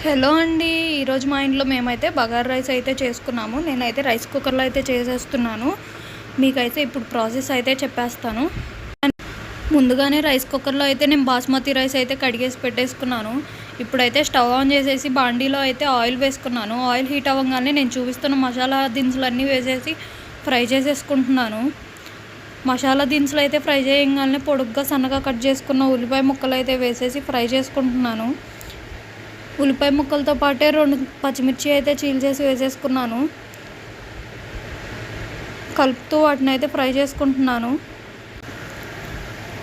Hello అండి. ఈరోజు మా ఇంట్లో మేమైతే బగారా రైస్ అయితే చేసుకున్నాము. నేనైతే రైస్ కుక్కర్లో అయితే చేసేస్తున్నాను. మీకైతే ఇప్పుడు ప్రాసెస్ అయితే చెప్పేస్తాను. ముందుగానే రైస్ కుక్కర్లో అయితే నేను బాస్మతి రైస్ అయితే కడిగేసి పెట్టేసుకున్నాను. ఇప్పుడైతే స్టవ్ ఆన్ చేసేసి బాండీలో అయితే ఆయిల్ వేసుకున్నాను. ఆయిల్ హీట్ అవ్వగానే నేను చూపిస్తున్న మసాలా దినుసులన్నీ వేసేసి ఫ్రై చేసేసుకుంటున్నాను. మసాలా దినుసులు అయితే ఫ్రై చేయగానే పొడుగ్గా సన్నగా కట్ చేసుకున్న ఉల్లిపాయ ముక్కలు అయితే వేసేసి ఫ్రై చేసుకుంటున్నాను. ఉల్లిపాయ ముక్కలతో పాటే 2 పచ్చిమిర్చి అయితే చీల్చేసి వేసేసుకున్నాను. కలుపుతూ వాటిని అయితే ఫ్రై చేసుకుంటున్నాను.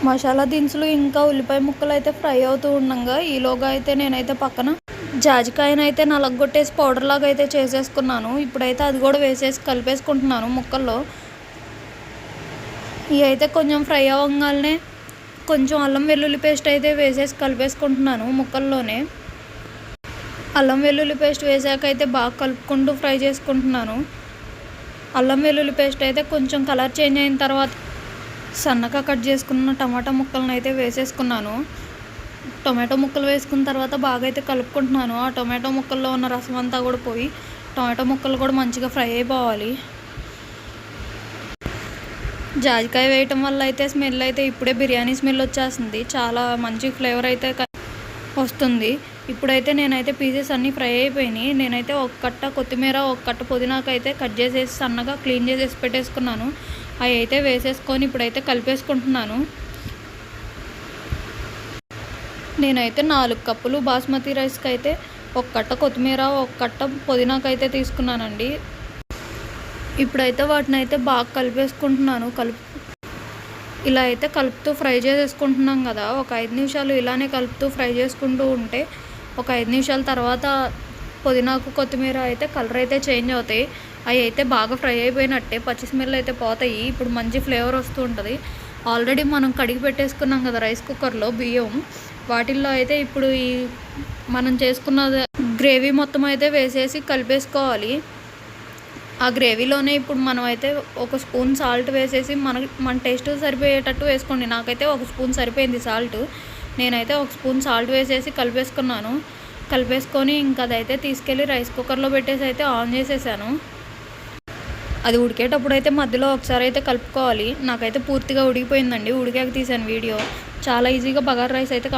మసాలా దినుసులు ఇంకా ఉల్లిపాయ ముక్కలు అయితే ఫ్రై అవుతూ ఉండగా ఈలోగా అయితే నేనైతే పక్కన జాజికాయను అయితే నలగొట్టేసి పౌడర్ లాగా అయితే చేసేసుకున్నాను. ఇప్పుడైతే అది కూడా వేసేసి కలిపేసుకుంటున్నాను ముక్కల్లో. ఇవి అయితే కొంచెం ఫ్రై అవ్వగానే కొంచెం అల్లం వెల్లుల్లి పేస్ట్ అయితే వేసేసి కలిపేసుకుంటున్నాను ముక్కల్లోనే. అల్లం వెల్లుల్లి పేస్ట్ వేసాక అయితే బాగా కలుపుకుంటూ ఫ్రై చేసుకుంటున్నాను. అల్లం వెల్లుల్లి పేస్ట్ అయితే కొంచెం కలర్ చేంజ్ అయిన తర్వాత సన్నగా కట్ చేసుకున్న టమాటా ముక్కలను అయితే వేసేసుకున్నాను. టొమాటో ముక్కలు వేసుకున్న తర్వాత బాగా అయితే కలుపుకుంటున్నాను. ఆ టొమాటో ముక్కల్లో ఉన్న రసం అంతా కూడా పోయి టొమాటో ముక్కలు కూడా మంచిగా ఫ్రై అయిపోవాలి. జాజికాయ వేయటం వల్ల అయితే స్మెల్ అయితే ఇప్పుడే బిర్యానీ స్మెల్ వచ్చేస్తుంది. చాలా మంచి ఫ్లేవర్ అయితే వస్తుంది. ఇప్పుడైతే నేనైతే పీసెస్ అన్నీ ఫ్రై అయిపోయినాయి. నేనైతే ఒక కట్ట కొత్తిమీర, ఒక కట్ట పుదీనాకు అయితే కట్ చేసేసి సన్నగా క్లీన్ చేసేసి పెట్టేసుకున్నాను. అవి అయితే వేసేసుకొని ఇప్పుడైతే కలిపేసుకుంటున్నాను. నేనైతే 4 కప్పులు బాస్మతి రైస్కి అయితే ఒక కట్ట కొత్తిమీర, ఒక కట్ట పుదీనాకు అయితే తీసుకున్నానండి. ఇప్పుడైతే వాటిని అయితే బాగా కలిపేసుకుంటున్నాను. ఇలా అయితే కలుపుతూ ఫ్రై చేసేసుకుంటున్నాం కదా. ఒక 5 నిమిషాలు ఇలానే కలుపుతూ ఫ్రై చేసుకుంటూ ఉంటే ఒక 5 నిమిషాల తర్వాత పుదీనాకు, కొత్తిమీర అయితే కలర్ అయితే చేంజ్ అవుతాయి. అవి అయితే బాగా ఫ్రై అయిపోయినట్టే, పచ్చి స్మెల్ అయితే పోతాయి. ఇప్పుడు మంచి ఫ్లేవర్ వస్తూ ఉంటుంది. ఆల్రెడీ మనం కడిగి పెట్టేసుకున్నాం కదా రైస్ కుక్కర్లో బియ్యం, వాటిల్లో అయితే ఇప్పుడు ఈ మనం చేసుకున్న గ్రేవీ మొత్తం అయితే వేసేసి కలిపేసుకోవాలి. ఆ గ్రేవీలోనే ఇప్పుడు మనం అయితే ఒక స్పూన్ సాల్ట్ వేసేసి మన టేస్ట్ సరిపోయేటట్టు వేసుకోండి. నాకైతే ఒక స్పూన్ సరిపోయింది సాల్ట్. నేనైతే ఒక స్పూన్ సాల్ట్ వేసేసి కలిపేసుకున్నాను. కలిపేసుకొని ఇంకా అదైతే తీసుకెళ్ళి రైస్ కుక్కర్లో పెట్టేసి అయితే ఆన్ చేసేసాను. అది ఉడికేటప్పుడు అయితే మధ్యలో ఒకసారి అయితే కలుపుకోవాలి. నాకైతే పూర్తిగా ఉడికిపోయిందండి. ఉడికాక తీసాను వీడియో. చాలా ఈజీగా బగారా రైస్ అయితే